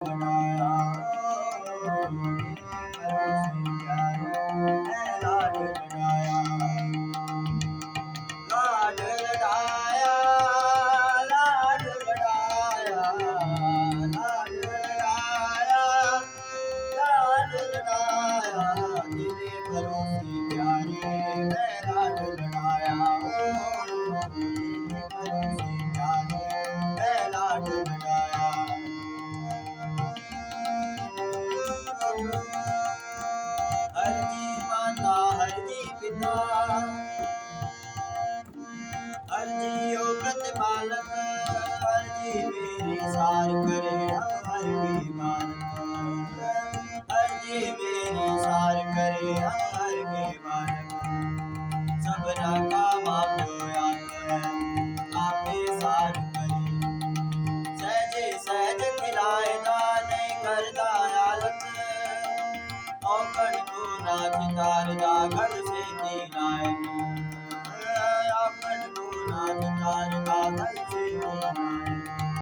बनाया लाड लगाया लाड लगाया लाड लगाया लाड लगाया लाड लगाया तेरे भरोसे प्यारे मैं लाड लगाया तेरे भरोसे प्यारे मैं लाड लगाया हर जी माता हर जी पिता हर जी हो प्रतिपालक हर जी मेरी सार करे हम हर की मानक हर जी मेरी सार करे हम हर के मानक सबना का बाप आपे सार करे सहजे सहज खिलाए नहीं करता आलत औकड़ को नाच तारदा घर से नीलाए औकड़ को नाच तारदा घर से नीलाए